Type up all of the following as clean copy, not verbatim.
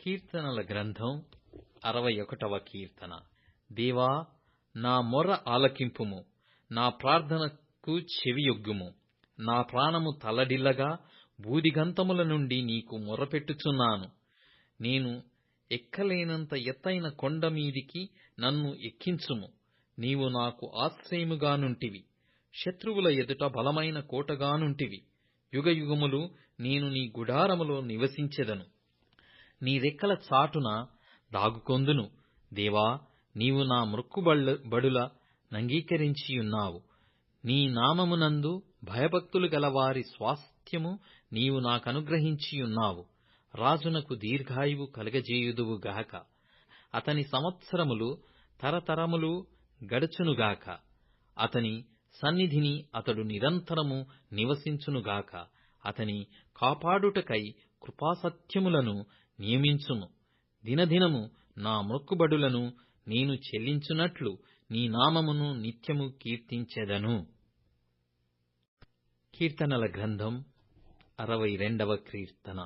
కీర్తనల గ్రంథం 61వ కీర్తన. దేవా, నా మొర్ర ఆలకింపుము, నా ప్రార్థనకు చెవియొగ్గుము. నా ప్రాణము తల్లడిల్లగా బూదిగంతముల నుండి నీకు మొర్రపెట్టుచున్నాను. నేను ఎక్కలేనంత ఎత్తైన కొండ మీదికి నన్ను ఎక్కించుము. నీవు నాకు ఆశ్రయముగానుంటివి, శత్రువుల ఎదుట బలమైన కోటగానుంటివి. యుగయుగములు నేను నీ గుడారములో నివసించెదను, నీ రెక్కల చాటున దాగుకొందును. దేవా, నీవు నా మ్రొక్కుబడుల నంగీకరించియున్నావు. నీ నామమునందు భయభక్తులు గలవారి స్వాస్థ్యము నీవు నాకనుగ్రహించియున్నావు. రాజునకు దీర్ఘాయువు కలగజేయుదువు గాక. అతని సంవత్సరములు తరతరములు గడుచునుగాక. అతని సన్నిధిని అతడు నిరంతరము నివసించునుగాక. అతని కాపాడుటకై కృపాసత్యములను నియమించుము. దినదినము నా మ్రొక్కుబడులను నేను చెల్లించునట్లు నీ నామమును నిత్యము కీర్తించెదను. కీర్తనల గ్రంథం 62వ కీర్తన.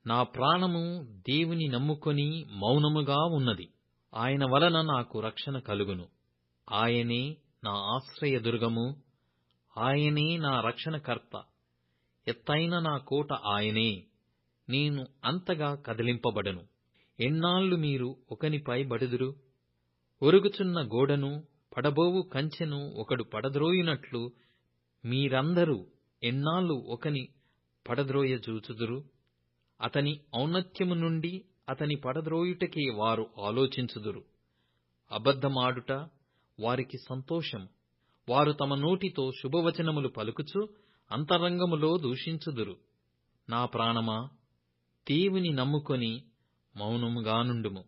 నా ప్రాణము దేవుని నమ్ముకొని మౌనముగా ఉన్నది. ఆయన వలన నాకు రక్షణ కలుగును. ఆయనే నా ఆశ్రయదుర్గము, ఆయనే నా రక్షణకర్త. ఎత్తైన నా కోట ఆయనే, నేను అంతగా కదిలింపబడను. ఎన్నాళ్లు మీరు ఒకనిపై బడుదురు? ఒరుగుచున్న గోడను, పడబోవు కంచెను ఒకడు పడద్రోయునట్లు మీరందరూ ఎన్నాళ్లు ఒకని పడద్రోయజూచుదురు? అతని ఔన్నత్యము నుండి అతని పడద్రోయుటకే వారు ఆలోచించుదురు. అబద్ధమాడుట వారికి సంతోషము. వారు తమ నోటితో శుభవచనములు పలుకుచు అంతరంగములో దూషించుదురు. నా ప్రాణమా, దేవుని నమ్ముకొని మౌనముగానుండుము.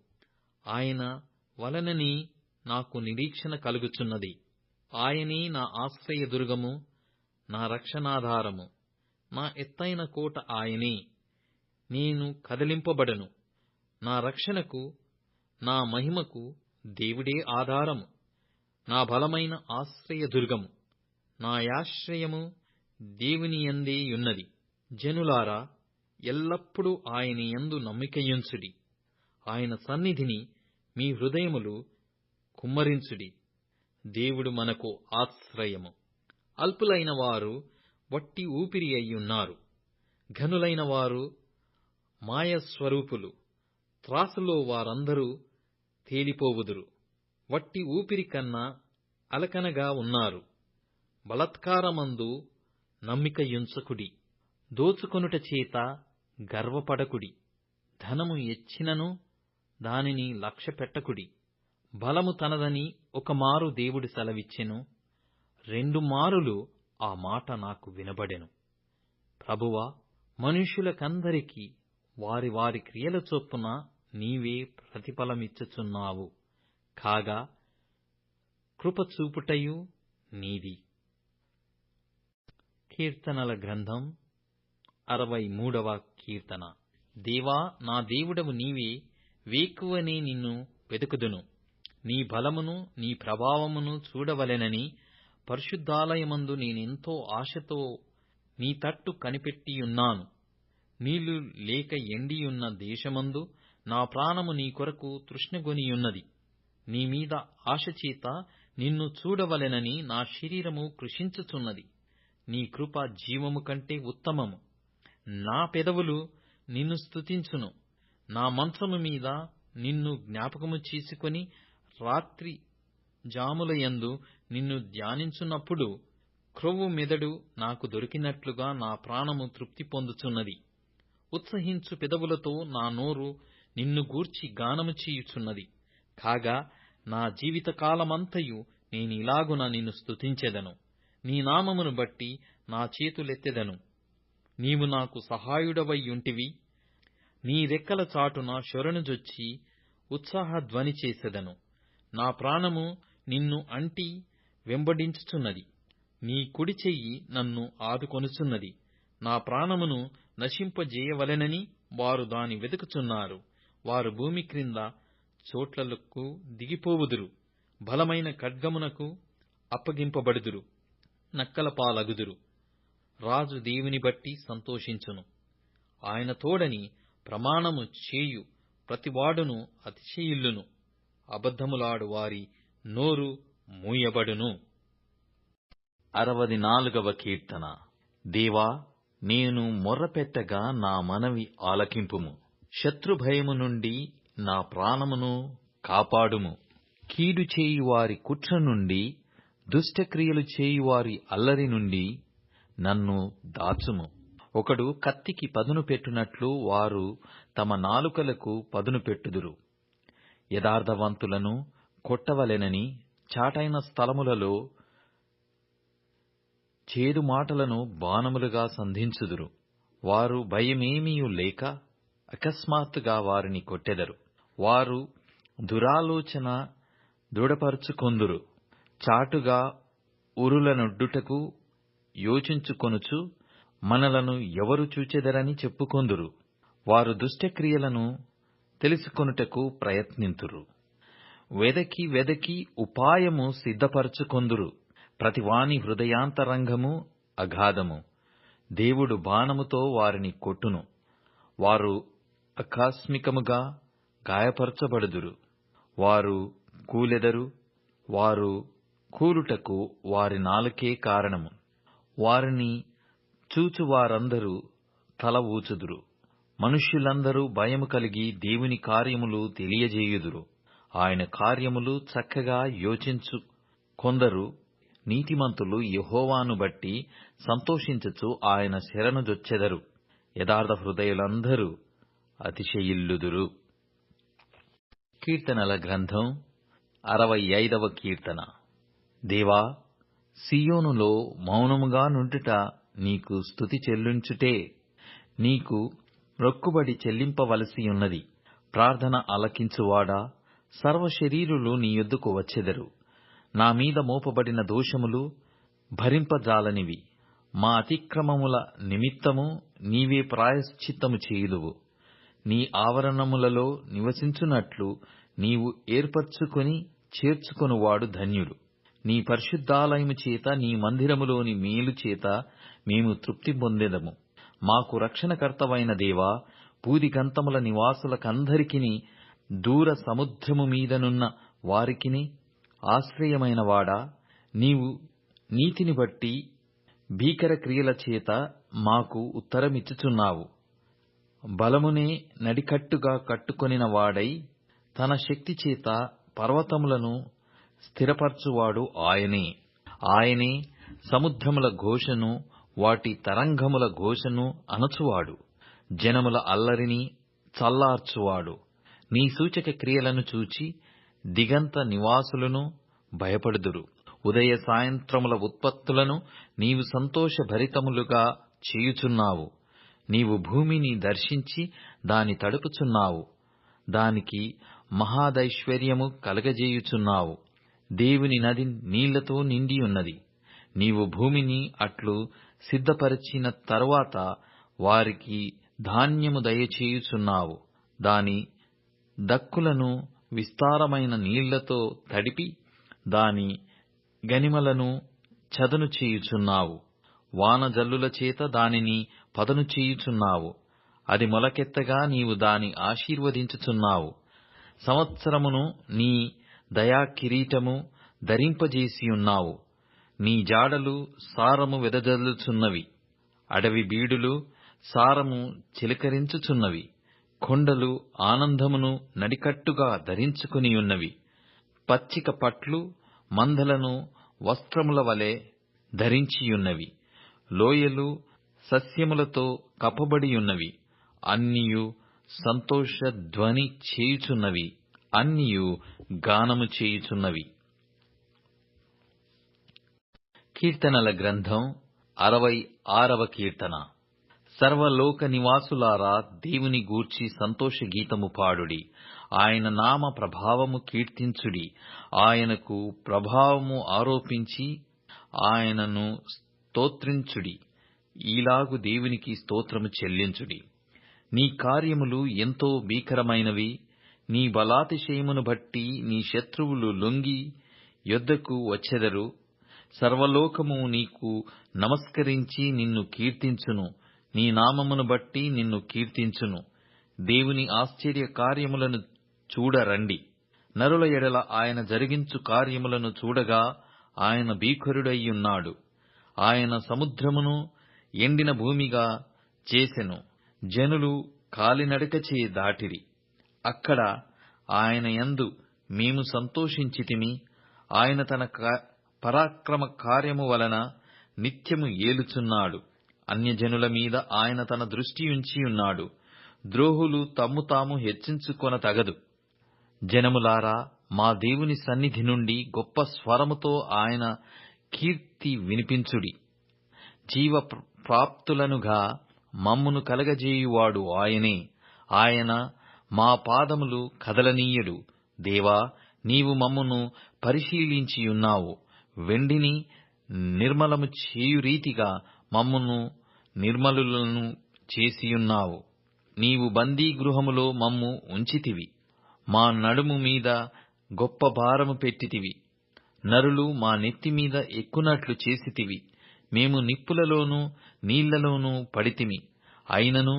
ఆయన వలననే నాకు నిరీక్షణ కలుగుచున్నది. ఆయనే నా ఆశ్రయదుర్గము, నా రక్షణాధారము. నా ఎత్తైన కోట ఆయనే, నేను కదిలింపబడను. నా రక్షణకు, నా మహిమకు దేవుడే ఆధారము. నా బలమైన ఆశ్రయదుర్గము, నా యాశ్రయము దేవునియందే యున్నది. జనులారా, ఎల్లప్పుడూ ఆయన యందు నమ్మికయుంచుడి. ఆయన సన్నిధిని మీ హృదయములు కుమ్మరించుడి. దేవుడు మనకు ఆశ్రయము. అల్పులైన వారు వట్టి ఊపిరి అయ్యున్నారు. ఘనులైన వారు మాయస్వరూపులు. త్రాసులో వారందరూ తేలిపోవుదురు. వట్టి ఊపిరి కన్నా అలకనగా ఉన్నారు. బలాత్కారమందు నమ్మికయుంచకుడి. దోచుకొనుట చేత గర్వపడకుడి. ధనము ఎచ్చినను దానిని లక్ష్యపెట్టకుడి. బలము తనదని ఒకమారు దేవుడు సెలవిచ్చెను, 2 మారులు ఆ మాట నాకు వినబడెను. ప్రభువా, మనుష్యులకందరికీ వారి వారి క్రియల చొప్పున నీవే ప్రతిఫలమిచ్చుచున్నావు. కాగా కృప చూపుటయు నీది. కీర్తనల గ్రంథం 63వ కీర్తన. దేవా, నా దేవుడవు నీవే, వేకువనే నిన్ను వెతుకుదును. నీ బలమును నీ ప్రభావమును చూడవలెనని పరిశుద్ధాలయమందు నేనెంతో ఆశతో నీ తట్టు కనిపెట్టియున్నాను. నీళ్లు లేక ఎండియున్న దేశమందు నా ప్రాణము నీ కొరకు తృష్ణగొనియున్నది. నీ మీద ఆశచేత నిన్ను చూడవలెనని నా శరీరము కృశించుచున్నది. నీ కృప జీవము కంటే ఉత్తమము. నా పెదవులు నిన్ను స్తుతించును. నా మంచము మీద నిన్ను జ్ఞాపకము చేసుకొని రాత్రి జాములయందు నిన్ను ధ్యానించున్నప్పుడు క్రొవ్వు మెదడు నాకు దొరికినట్లుగా నా ప్రాణము తృప్తి పొందుచున్నది. ఉత్సహించు పెదవులతో నా నోరు నిన్ను గూర్చి గానము చేయుచున్నది. కాగా నా జీవితకాలమంతయు నేనిలాగున నిన్ను స్తుతించెదను. నీ నామమును బట్టి నా చేతులెత్తెదను. నీవు నాకు సహాయుడవైయుంటివి. నీ రెక్కల చాటున శరణుజొచ్చి ఉత్సాహధ్వని చేసెదను. నా ప్రాణము నిన్ను అంటి వెంబడించుచున్నది. నీ కుడి చెయ్యి నన్ను ఆదుకొనుచున్నది. నా ప్రాణమును నశింపజేయవలెనని వారు దాని వెతుకుచున్నారు. వారు భూమి క్రింద చోట్లకు దిగిపోవుదురు. బలమైన ఖడ్గమునకు అప్పగింపబడుదురు. నక్కల పాలగుదురు. రాజు దేవుని బట్టి సంతోషించును. ఆయన తోడని ప్రమాణము చేయు ప్రతివాడును అతిశయిల్లును. అబద్ధములాడు వారి నోరు మూయబడును. 64వ కీర్తన. దేవా, నేను మొర్రపెట్టగా నా మనవి ఆలకింపుము. శత్రుభయము నుండి నా ప్రాణమును కాపాడుము. కీడు చేయువారి కుట్ర నుండి, దుష్టక్రియలు చేయువారి అల్లరి నుండి నన్ను దాచుము. ఒకడు కత్తికి పదును పెట్టునట్లు వారు తమ నాలుకలకు పదును పెట్టుదురు. యథార్థవంతులను కొట్టవలెనని చాటైన స్థలములలో చేదు మాటలను బాణములుగా సంధించుదురు. వారు భయమేమియు లేక అకస్మాత్తుగా వారిని కొట్టెదరు. వారు దురాలోచన దృఢపరుచుకొందురు. చాటుగా ఉరులనొడ్డుటకు యోచించుకొనుచు మనలను ఎవరు చూచెదరని చెప్పుకొందురు. వారు దుష్టక్రియలను తెలుసుకొనుటకు ప్రయత్నింతురు. వెదకి వెదకి ఉపాయము సిద్ధపరచుకొందురు. ప్రతివాని హృదయాంతరంగము అగాధము. దేవుడు బాణముతో వారిని కొట్టును. వారు ఆకస్మికముగా గాయపరచబడుదురు. వారు కూలెదరు. వారు కూలుటకు వారి నాలుకే కారణము. వారిని చూచువారందరూ తల ఊచుదురు. మనుష్యులందరూ భయము కలిగి దేవుని కార్యములు తెలియజేయుదురు. ఆయన కార్యములు చక్కగా యోచించు కొందరు నీతిమంతులు యెహోవాను బట్టి సంతోషించుచు ఆయన శరణుజొచ్చెదరు. యథార్థ హృదయులందరూ అతిశయిల్లుదురు. కీర్తనల గ్రంథం 65వ కీర్తన. దేవా, సీయోనులో మౌనముగా నుండుట నీకు స్తుతి చెల్లించుటే. నీకు మొక్కుబడి చెల్లింపవలసియున్నది. ప్రార్థన ఆలకించువాడా, సర్వశరీరులు నీ యొద్దకు వచ్చెదరు. నా మీద మోపబడిన దోషములు భరింపజాలనివి. మా అతిక్రమముల నిమిత్తము నీవే ప్రాయశ్చిత్తము చేయుదువు. నీ ఆవరణములలో నివసించునట్లు నీవు ఏర్పరచుకొని చేర్చుకొనువాడు ధన్యుడు. నీ పరిశుద్ధాలయము చేత, నీ మందిరములోని మేలు చేత మేము తృప్తి పొందెదము. మాకు రక్షణకర్తవైన దేవా, భూదిగంతముల నివాసులకందరికిని, దూర సముద్రము మీదనున్న వారికిని ఆశ్రయమైన వాడా, నీవు నీతిని బట్టి భీకర క్రియల చేత మాకు ఉత్తరమిచ్చుచున్నావు. బలమునే నడికట్టుగా కట్టుకొనిన వాడై తన శక్తి చేత పర్వతములను స్థిరపరచువాడు ఆయనే. ఆయనే సముద్రముల ఘోషను, వాటి తరంగముల ఘోషను అణచువాడు. జనముల అల్లరిని చల్లార్చువాడు. నీ సూచక క్రియలను చూచి దిగంత నివాసులను భయపడుదురు. ఉదయ సాయంత్రముల ఉత్పత్తులను నీవు సంతోషభరితములుగా చేయుచున్నావు. నీవు భూమిని దర్శించి దాని తడుపుచున్నావు. దానికి మహాదైశ్వర్యము కలగజేయుచున్నావు. దేవుని నది నీళ్లతో నిండియున్నది. నీవు భూమిని అట్లు సిద్ధపరచిన తరువాత వారికి ధాన్యము దయచేయుచున్నావు. దాని దక్కులను విస్తారమైన నీళ్లతో తడిపి దాని గనిమలను చదును చేయుచున్నావు. వానజల్లుల చేత దానిని పదును చేయుచున్నావు. అది మొలకెత్తగా నీవు దాని ఆశీర్వదించుచున్నావు. సంవత్సరమును నీ దయా కిరీటము ధరింపజేసియున్నావు. నీ జాడలు సారము వెదజల్లుచున్నవి. అడవి బీడులు సారము చిలకరించుచున్నవి. కొండలు ఆనందమును నడికట్టుగా ధరించుకునియున్నవి. పచ్చిక పట్లు మందలను వస్త్రముల వలె ధరించియున్నవి. లోయలు సస్యములతో కప్పబడియున్నవి. అన్నియు సంతోష ధ్వని చేయుచున్నవి. అన్నియు గానము చేయుచున్నవి. కీర్తనల గ్రంథం 66వ కీర్తన. సర్వలోక నివాసులారా, దేవుని గూర్చి సంతోష గీతము పాడుడి. ఆయన నామ ప్రభావము కీర్తించుడి. ఆయనకు ప్రభావము ఆరోపించి ఆయనను స్తోత్రించుడి. ఈలాగు దేవునికి స్తోత్రము చెల్లించుడి. నీ కార్యములు ఎంతో భీకరమైనవి. నీ బలాతిశయమును బట్టి నీ శత్రువులు లొంగి యొద్దకు వచ్చెదరు. సర్వలోకము నీకు నమస్కరించి నిన్ను కీర్తించును. నీ నామమును బట్టి నిన్ను కీర్తించును. దేవుని ఆశ్చర్య కార్యములను చూడరండి. నరుల ఎడల ఆయన జరిగించు కార్యములను చూడగా ఆయన భీకరుడయ్యున్నాడు. ఆయన సముద్రమును ఎండిన భూమిగా చేసెను. జనులు కాలినడకచే దాటిరి. అక్కడ ఆయన యందు మేము సంతోషించితిమి. ఆయన తన పరాక్రమ కార్యము వలన నిత్యము ఏలుచున్నాడు. అన్యజనుల మీద ఆయన తన దృష్టియుంచి ఉన్నాడు. ద్రోహులు తమ్ము తాము హెచ్చించుకొన తగదు. జనములారా, మా దేవుని సన్నిధి నుండి గొప్ప స్వరముతో ఆయన కీర్తి వినిపించుడి. జీవ ప్రాప్తులనుగా మమ్మును కలగజేయువాడు ఆయనే. ఆయన మా పాదములు కదలనీయడు. దేవా, నీవు మమ్మును పరిశీలించియున్నావు. వెండిని నిర్మలము చేయు రీతిగా మమ్మును నిర్మలులను చేసియున్నావు. నీవు బందీ గృహములో మమ్ము ఉంచితివి. మా నడుము మీద గొప్ప భారము పెట్టితివి. నరులు మా నెత్తి మీద ఎక్కునట్లు చేసితివి. మేము నిప్పులలోనూ నీళ్లలోనూ పడితిమి. అయినను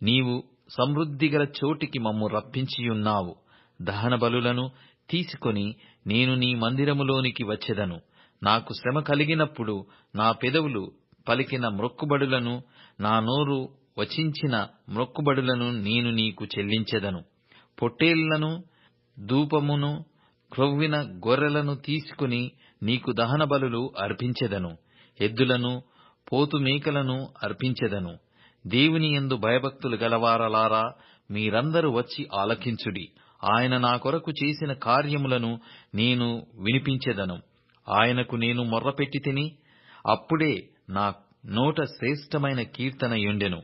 నీవు సమృద్ధిగల చోటికి మమ్ము రప్పించియున్నావు. దహన బలులను తీసుకొని నేను నీ మందిరములోనికి వచ్చెదను. నాకు శ్రమ కలిగినప్పుడు నా పెదవులు పలికిన మ్రొక్కుబడులను, నా నోరు వచించిన మ్రొక్కుబడులను నేను నీకు చెల్లించెదను. పొట్టేళ్లను, ధూపమును, క్రొవ్విన గొర్రెలను తీసుకుని నీకు దహన బలులు అర్పించెదను. ఎద్దులను, పోతు మేకలను అర్పించెదను. దేవుని యందు భయభక్తులు గలవారలారా, మీరందరూ వచ్చి ఆలకించుడి. ఆయన నా కొరకు చేసిన కార్యములను నేను వినిపించెదను. ఆయనకు నేను మొర్రపెట్టితిని, అప్పుడే నా నోట శ్రేష్టమైన కీర్తన యుండెను.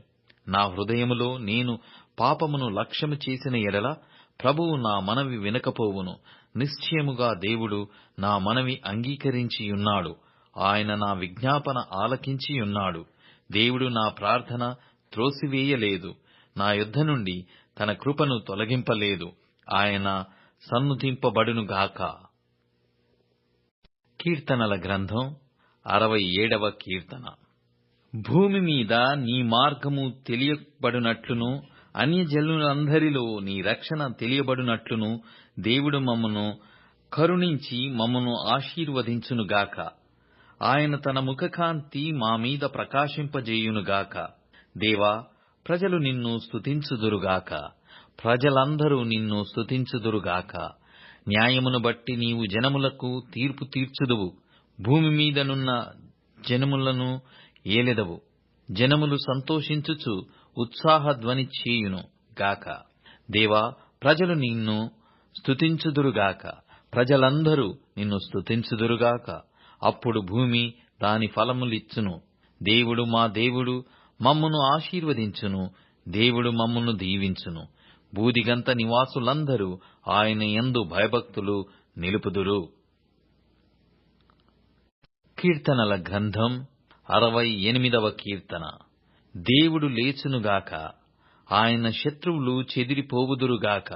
నా హృదయములో నేను పాపమును లక్ష్యము చేసిన ఎడల ప్రభువు నా మనవి వినకపోవును. నిశ్చయముగా దేవుడు నా మనవి అంగీకరించియున్నాడు. ఆయన నా విజ్ఞాపన ఆలకించియున్నాడు. దేవుడు నా ప్రార్థన త్రోసివేయలేదు. నా యొద్ద నుండి తన కృపను తొలగింపలేదు. ఆయన సన్నుతింపబడునుగాక. కీర్తనల గ్రంథం 67వ కీర్తన. భూమి మీద నీ మార్గము తెలియబడునట్లును, అన్యజనులందరిలో నీ రక్షణ తెలియబడునట్లును దేవుడు మమ్మను కరుణించి మమ్మను ఆశీర్వదించునుగాక. ఆయన తన ముఖకాంతి మా మీద ప్రకాశింపజేయునుగాక. దేవా, ప్రజలు నిన్ను స్తుతించుదురుగాక. ప్రజలందరూ నిన్ను స్తుతించుదురుగాక. న్యాయమును బట్టి నీవు జనములకు తీర్పు తీర్చుదువు. భూమి మీదనున్న జనములను ఏలెదవు. జనములు సంతోషించుచు ఉత్సాహధ్వని చేయును గాక. దేవా, ప్రజలు నిన్ను స్తుతించుదురుగాక. ప్రజలందరూ నిన్ను స్తుతించుదురుగాక. అప్పుడు భూమి దాని ఫలములిచ్చును. దేవుడు మా దేవుడు మమ్మును ఆశీర్వదించును. దేవుడు మమ్మును దీవించును. బూదిగంత నివాసులందరూ ఆయన యందు భయభక్తులు నిలుపుదురు. కీర్తనల గ్రంథం 68వ కీర్తన. దేవుడు లేచునుగాక. ఆయన శత్రువులు చెదిరిపోవుదురుగాక.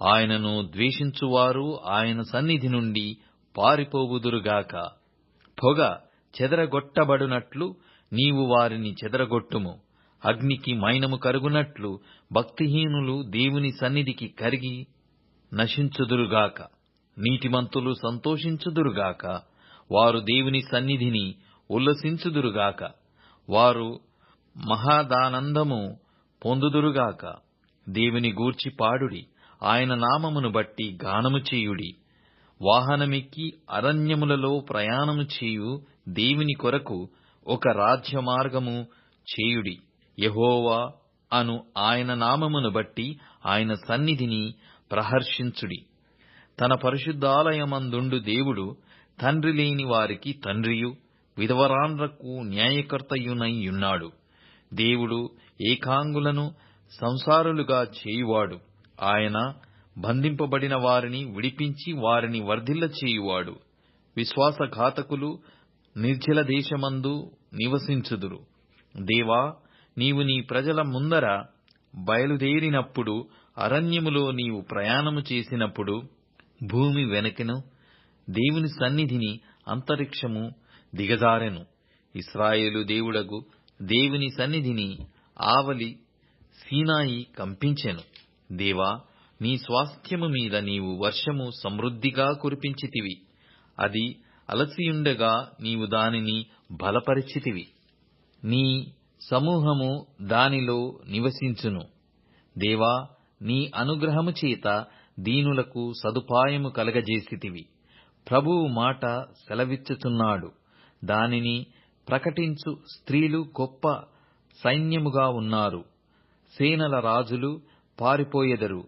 ఆయనను ద్వేషించువారు ఆయన సన్నిధి నుండి పారిపోవుదురుగాక. పొగ చెదరగొట్టబడునట్లు నీవు వారిని చెదరగొట్టుము. అగ్నికి మైనము కరుగునట్లు భక్తిహీనులు దేవుని సన్నిధికి కరిగి నశించుదురుగాక. నీతిమంతులు సంతోషించుదురుగాక. వారు దేవుని సన్నిధిని ఉల్లసించుదురుగాక. వారు మహదానందము పొందుదురుగాక. దేవుని గూర్చి పాడుడి. ఆయన నామమును బట్టి గానము చేయుడి. వాహనమెక్కి అరణ్యములలో ప్రయాణము చేయు దేవుని కొరకు ఒక రాజ్యమార్గము చేయుడి. యెహోవా అను ఆయన నామమును బట్టి ఆయన సన్నిధిని ప్రహర్షించుడి. తన పరిశుద్ధాలయమందుండు దేవుడు తండ్రి లేని వారికి తండ్రియు, విధవరాండ్రకు న్యాయకర్తయునై ఉన్నాడు. దేవుడు ఏకాంగులను సంసారులుగా చేయువాడు. ఆయన బంధింపబడిన వారిని విడిపించి వారిని వర్ధిల్ల చేయువాడు. విశ్వాసఘాతకులు నిర్జల దేశమందు నివసించుదురు. దేవా, నీవు నీ ప్రజల ముందర బయలుదేరినప్పుడు, అరణ్యములో నీవు ప్రయాణము చేసినప్పుడు, భూమి వెనకెను దేవుని సన్నిధిని అంతరిక్షము దిగజారెను. ఇశ్రాయేలు దేవుడగు దేవుని సన్నిధిని ఆవలి సీనాయి కంపించెను. దేవా, నీ స్వాస్థ్యము మీద నీవు వర్షము సమృద్ధిగా కురిపించితివి. అది అలసియుండగా నీవు దానిని బలపరిచితివి. నీ సమూహము దానిలో నివసించును. దేవా, నీ అనుగ్రహము చేత దీనులకు సదుపాయము కలగజేసితివి. ప్రభువు మాట సెలవిచ్చుచున్నాడు. దానిని ప్రకటించు స్త్రీలు గొప్ప సైన్యముగా ఉన్నారు. సేనల రాజులు పారిపోయెదరు.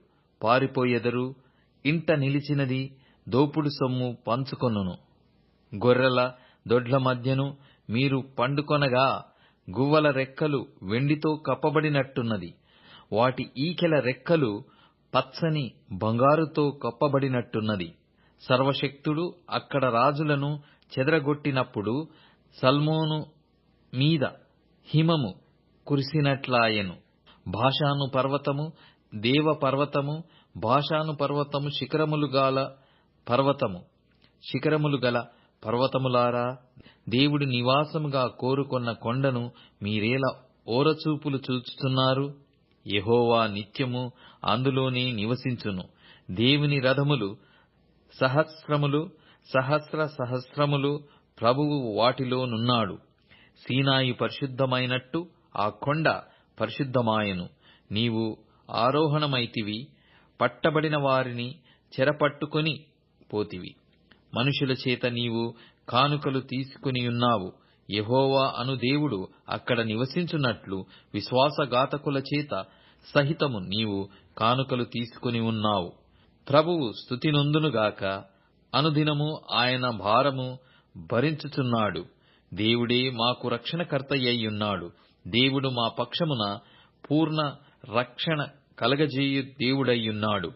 ఇంట నిలిచినది దోపుడు సొమ్ము పంచుకొనును. గొర్రెల దొడ్ల మధ్యను మీరు పండుకొనగా గువ్వల రెక్కలు వెండితో కప్పబడినట్టున్నది. వాటి ఈకెల రెక్కలు పచ్చని బంగారుతో కప్పబడినట్టున్నది. సర్వశక్తుడు అక్కడ రాజులను చెదరగొట్టినప్పుడు సల్మోను మీద హిమము కురిసినట్లాయెను. బాషాను పర్వతము దేవ పర్వతము, బాషాను పర్వతము శిఖరములు గల పర్వతములారా, దేవుడు నివాసముగా కోరుకొన్న కొండను మీరేలా ఓరచూపులు చూచుతున్నారు? యెహోవా నిత్యము అందులోనే నివసించును. దేవుని రథములు సహస్రములు, ప్రభువు వాటిలో నున్నాడు. సీనాయి పరిశుద్ధమైనట్టు ఆ కొండ పరిశుద్ధమాయెను. నీవు ఆరోహణమైతివి, పట్టబడిన వారిని చెరపట్టుకొని పోతివి. మనుషుల చేత నీవు కానుకలు తీసుకునియున్నావు. యెహోవా అను దేవుడు అక్కడ నివసించున్నట్లు విశ్వాసఘాతకుల చేత సహితము నీవు కానుకలు తీసుకుని ఉన్నావు. ప్రభువు స్తుతి నొందునుగాక. అనుదినము ఆయన భారము భరించుచున్నాడు. దేవుడే మాకు రక్షణకర్తయ్యున్నాడు. దేవుడు మా పక్షమున పూర్ణ రక్షణ కలగజేయు దేవుడయ్యున్నాడు.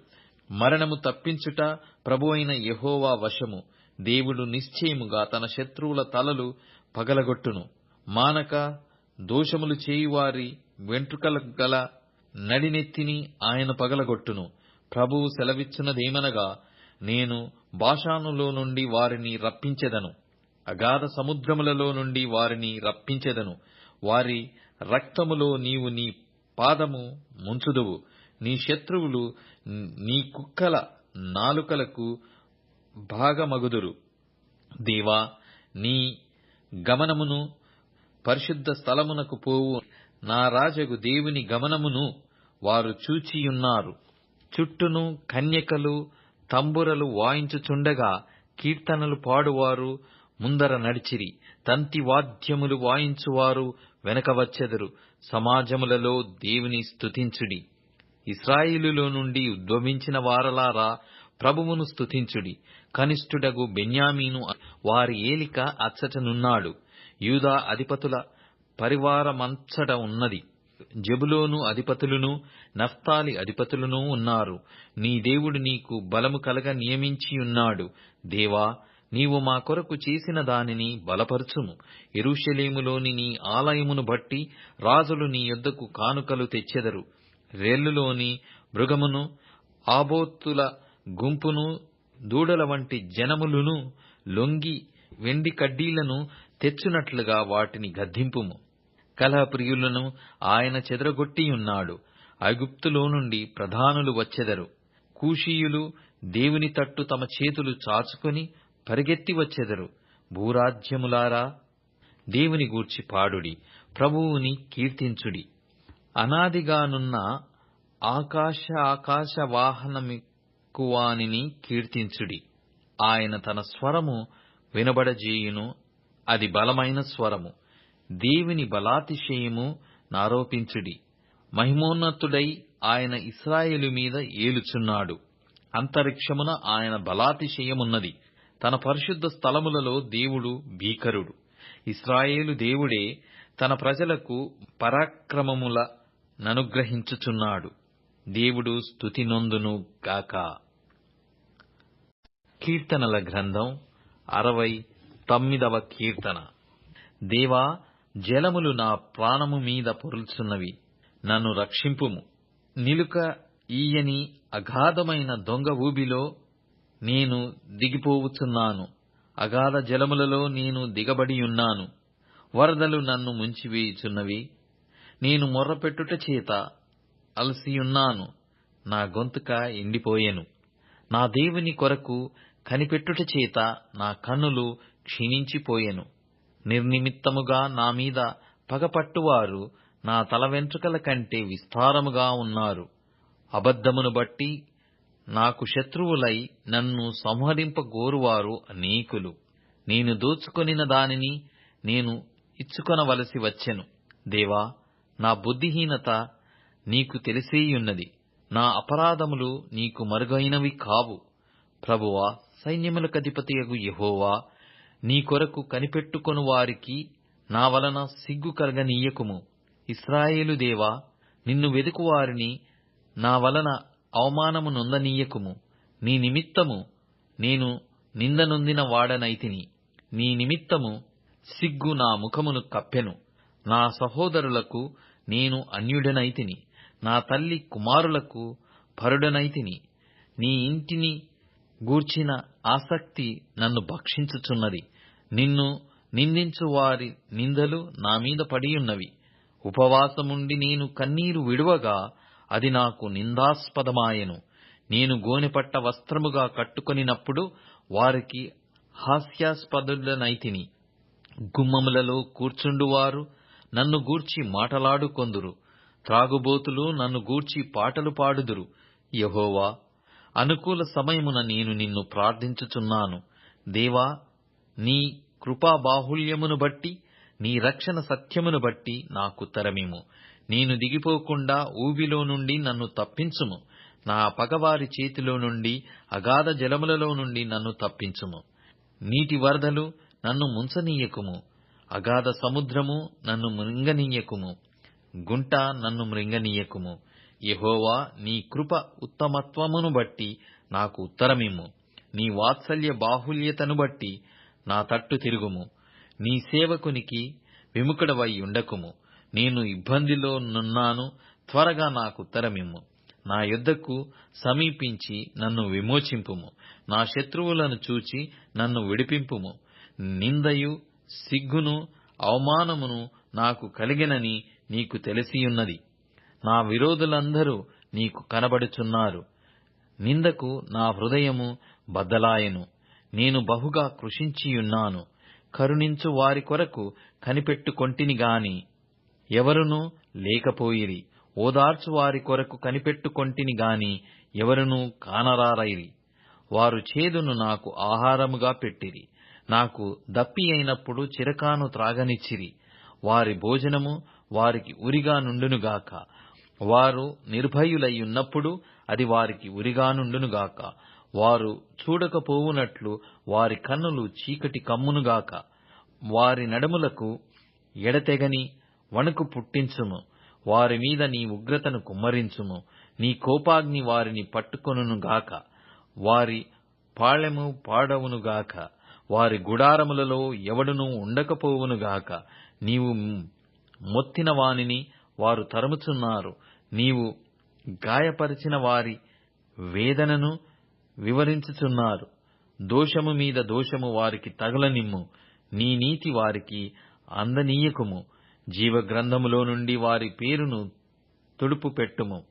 మరణము తప్పించుట ప్రభువైన యెహోవా వశము. దేవుడు నిశ్చయముగా తన శత్రువుల తలలు పగలగొట్టును. మానక దోషములు చేయువారి వెంట్రుకల గల నడినెత్తిని ఆయన పగలగొట్టును. ప్రభువు సెలవిచ్చున్నదేమనగా, నేను బాషానులో నుండి వారిని రప్పించెదను, అగాధ సముద్రములలో నుండి వారిని రప్పించెదను. వారి రక్తములో నీవు నీ పాదము ముంచుదువు. నీ శత్రువులు నీ కుక్కల నాలుకలకు భాగమగుదురు. దేవా, నీ గమనమును పరిశుద్ధ స్థలమునకు పోవు నా రాజగు దేవుని గమనమును వారు చూచియున్నారు. చుట్టూను కన్యకలు తంబురలు వాయించుచుండగా కీర్తనలు పాడువారు ముందర నడిచిరి. తంతి వాద్యములు వాయించువారు వెనక వచ్చెదరు. సమాజములలో దేవుని స్తుతించుడి. ఇశ్రాయేలులో నుండి ఉద్భవించిన వారలారా, ప్రభువును స్తుతించుడి. కనిష్ఠుడగు బెన్యామీను వారి ఏలిక అచ్చటనున్నాడు. యూదా అధిపతుల పరివారమంచట ఉన్నది. జెబులూను అధిపతులును నఫ్తాలి అధిపతులును ఉన్నారు. నీ దేవుడు నీకు బలము కలగ నియమించియున్నాడు. దేవా, నీవు మా కొరకు చేసిన దానిని బలపరచుము. యెరూషలేములోని నీ ఆలయమును బట్టి రాజులు నీ యొద్దకు కానుకలు తెచ్చెదరు. రెల్లులోని మృగమును, ఆబోతుల గుంపును, దూడల వంటి జనములును లొంగి వెండి కడ్డీలను తెచ్చునట్లుగా వాటిని గద్దింపుము. కలహప్రియులను ఆయన చెదరగొట్టియున్నాడు. ఐగుప్తులో నుండి ప్రధానులు వచ్చెదరు. కూషీయులు దేవుని తట్టు తమ చేతులు చాచుకొని పరిగెత్తి వచ్చెదరు. భూరాజ్యములారా, దేవుని గూర్చి పాడుడి, ప్రభువుని కీర్తించుడి. అనాదిగానున్న ఆకాశ వాహనమిక్కువానిని కీర్తించుడి. ఆయన తన స్వరము వినబడజేయును. అది బలమైన స్వరము. దేవుని బలాతిశయము నారోపించుడి. మహిమోన్నతుడై ఆయన ఇశ్రాయేలు మీద ఏలుచున్నాడు. అంతరిక్షమున ఆయన బలాతిశయమున్నది. తన పరిశుద్ధ స్థలములలో దేవుడు భీకరుడు. ఇశ్రాయేలు దేవుడే తన ప్రజలకు పరాక్రమముల ననుగ్రహించుచున్నాడు. దేవుడు స్తుతి నొందును గాక. కీర్తనల గ్రంథం 69వ కీర్తన. దేవా, జలములు నా ప్రాణము మీద పొర్లుచున్నవి, నన్ను రక్షింపుము. నిలుక ఈయని అగాధమైన దొంగ ఊబిలో నేను దిగిపోవుచున్నాను. అగాధ జలములలో నేను దిగబడియున్నాను. వరదలు నన్ను ముంచివేయుచున్నవి. నేను మొర్రపెట్టుట చేత అలసియున్నాను, నా గొంతుక ఎండిపోయెను. నా దేవుని కొరకు కనిపెట్టుట చేత నా కన్నులు క్షీణించిపోయెను. నిర్నిమిత్తముగా నా మీద పగపట్టువారు నా తల వెంట్రుకల కంటే విస్తారముగా ఉన్నారు. అబద్ధమును బట్టి నాకు శత్రువులై నన్ను సంహరింపగోరువారు అనేకులు. నేను దోచుకొనిన దానిని నేను ఇచ్చుకొనవలసి వచ్చెను. దేవా, నా బుద్ధిహీనత నీకు తెలిసేయున్నది. నా అపరాధములు నీకు మరుగైనవి కావు. ప్రభువా, సైన్యములకధిపతియగు యెహోవా, నీ కొరకు కనిపెట్టుకొను వారికి నా వలన సిగ్గు కలగనీయకుము. ఇశ్రాయేలు దేవా, నిన్ను వెదుకువారిని నా వలన అవమానము నొందనీయకుము. నీ నిమిత్తము నేను నిందనొందిన వాడనైతిని. నీ నిమిత్తము సిగ్గు నా ముఖమును కప్పెను. నా సహోదరులకు నేను అన్యుడనైతిని. నా తల్లి కుమారులకు పరుడనైతిని. నీ ఇంటిని గూర్చిన ఆసక్తి నన్ను భక్షించుచున్నది. నిన్ను నిందించు వారి నిందలు నా మీద పడియున్నవి. ఉపవాసముండి నేను కన్నీరు విడువగా అది నాకు నిందాస్పదమాయెను. నేను గోనెపట్ట వస్త్రముగా కట్టుకొనినప్పుడు వారికి హాస్యాస్పదుడనైతిని. గుమ్మములలో కూర్చుండువారు నన్ను గూర్చి మాటలాడుకొందురు. త్రాగుబోతులు నన్ను గూర్చి పాటలు పాడుదురు. యెహోవా, అనుకూల సమయమున నేను నిన్ను ప్రార్థించుచున్నాను. దేవా, నీ కృపాబాహుళ్యమును బట్టి, నీ రక్షణ సత్యమును బట్టి నాకుత్తరమిమ్ము. నేను దిగిపోకుండా ఊబిలో నుండి నన్ను తప్పించుము. నా పగవారి చేతిలో నుండి, అగాధ జలములలో నుండి నన్ను తప్పించుము. నీటి వరదలు నన్ను ముంచనీయకుము. అగాధ సముద్రము నన్ను మృంగనీయకుము. గుంట నన్ను మృంగనీయకుము. యెహోవా, నీ కృప ఉత్తమత్వమును బట్టి నాకు ఉత్తరమిమ్ము. నీ వాత్సల్య బాహుల్యతను బట్టి నా తట్టు తిరుగుము. నీ సేవకునికి విముఖుడవై ఉండకుము. నేను ఇబ్బందిలో నున్నాను, త్వరగా నాకుత్తరమిమ్ము. నా యొద్దకు సమీపించి నన్ను విమోచింపుము. నా శత్రువులను చూచి నన్ను విడిపింపుము. నిందయు సిగ్గును అవమానమును నాకు కలిగెనని నీకు తెలిసియున్నది. నా విరోధులందరూ నీకు కనబడుచున్నారు. నిందకు నా హృదయము బద్దలాయెను. నేను బహుగా కృషించియున్నాను. కరుణించు వారి కొరకు కనిపెట్టుకొంటిని గాని ఎవరునూ లేకపోయిరి. ఓదార్చు వారి కొరకు కనిపెట్టుకొంటిని గాని ఎవరునూ కానరారైరి. వారు చేదును నాకు ఆహారముగా పెట్టిరి. నాకు దప్పి అయినప్పుడు చిరకాను త్రాగనిచ్చిరి. వారి భోజనము వారికి ఉరిగా నుండునుగాక. వారు నిర్భయులయ్యున్నప్పుడు అది వారికి ఉరిగా నుండునుగాక. వారు చూడకపోవునట్లు వారి కన్నులు చీకటి కమ్మునుగాక. వారి నడుములకు ఎడతెగని వణుకు పుట్టించుము. వారి మీద నీ ఉగ్రతను కుమ్మరించుము. నీ కోపాగ్ని వారిని పట్టుకొనుగాక. వారి పాళెము పాడవునుగాక. వారి గుడారములలో ఎవడునూ ఉండకపోవునుగాక. నీవు మొత్తిన వానిని వారు తరుముచున్నారు. నీవు గాయపరిచిన వారి వేదనను వివరించుచున్నారు. దోషము మీద దోషము వారికి తగులనిమ్ము. నీ నీతి వారికి అందనీయకుము. జీవగ్రంథములో నుండి వారి పేరును తుడుపు పెట్టుము.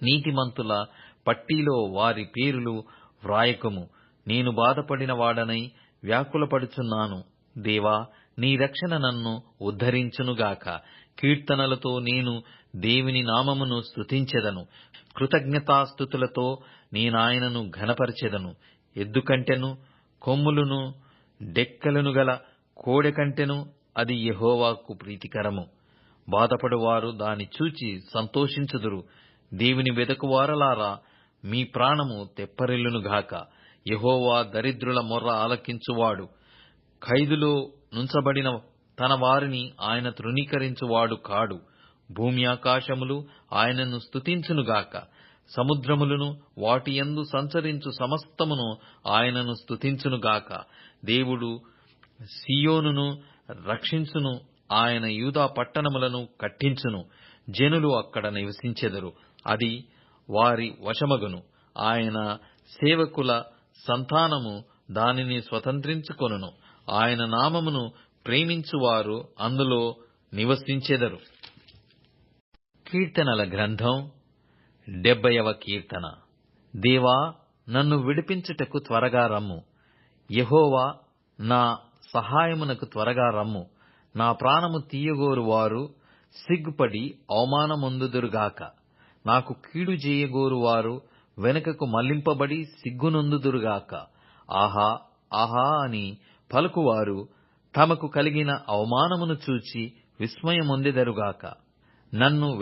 నీతిమంతుల పట్టీలో వారి పేరులు వ్రాయకుము. నేను బాధపడిన వాడనై వ్యాకులపడుచున్నాను. దేవా, నీ రక్షణ నన్ను ఉద్ధరించునుగాక. కీర్తనలతో నేను దేవుని నామమును స్తుతించెదను. కృతజ్ఞతాస్తుతులతో నేనాయనను ఘనపరచెదను. ఎద్దు కంటెను, కొమ్ములును డెక్కలను గల కోడె కంటెను అది యెహోవాకు ప్రీతికరము. బాధపడువారు దాని చూచి సంతోషించుదురు. దేవుని వెదకువారలారా, మీ ప్రాణము తెప్పరిల్లునుగాక. యెహోవా దరిద్రుల మొర్ర ఆలకించువాడు. ఖైదులో నుంచబడిన తన వారిని ఆయన తృణీకరించువాడు కాడు. భూమి ఆకాశములు ఆయనను స్తుతించునుగాక. సముద్రములను వాటియందు సంచరించు సమస్తమును ఆయనను స్తుతించునుగాక. దేవుడు సీయోనును రక్షించును. ఆయన యూదా పట్టణములను కట్టించును. జనులు అక్కడ నివసించెదరు. అది వారి వశమగును. ఆయన సేవకుల సంతానము దానిని స్వతంత్రించుకొనును. ఆయన నామమును ప్రేమించువారు అందులో నివసించెదరు. కీర్తనల గ్రంథం 70వ కీర్తన. దేవా, నన్ను విడిపించుటకు త్వరగా రమ్ము. యెహోవా, నా సహాయమునకు త్వరగా రమ్ము. నా ప్రాణము తీయగోరు వారు సిగ్గుపడి అవమానమొందుదురుగాక. నాకు కీడు చేయగోరు వారు వెనుకకు మళ్లింపబడి సిగ్గునొందుదురుగాక. ఆహా, ఆహా అని పలుకువారు తమకు కలిగిన అవమానమును చూచి విస్మయమొందెదరుగాక. నిన్ను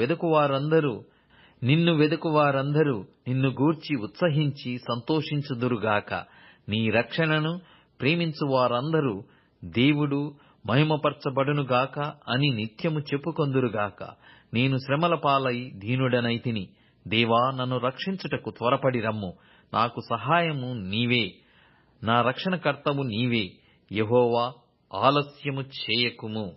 వెదుకువారందరూ నిన్ను గూర్చి ఉత్సహించి సంతోషించుదురుగాక. నీ రక్షణను ప్రేమించు వారందరూ దేవుడు మహిమపరచబడునుగాక అని నిత్యము చెప్పుకొందురుగాక. నేను శ్రమల పాలై దీనుడనైతిని. దేవా, నన్ను రక్షించుటకు త్వరపడి రమ్ము. నాకు సహాయము నీవే, నా రక్షణకర్తవు నీవే. యెహోవా, ఆలస్యము చేయకుము.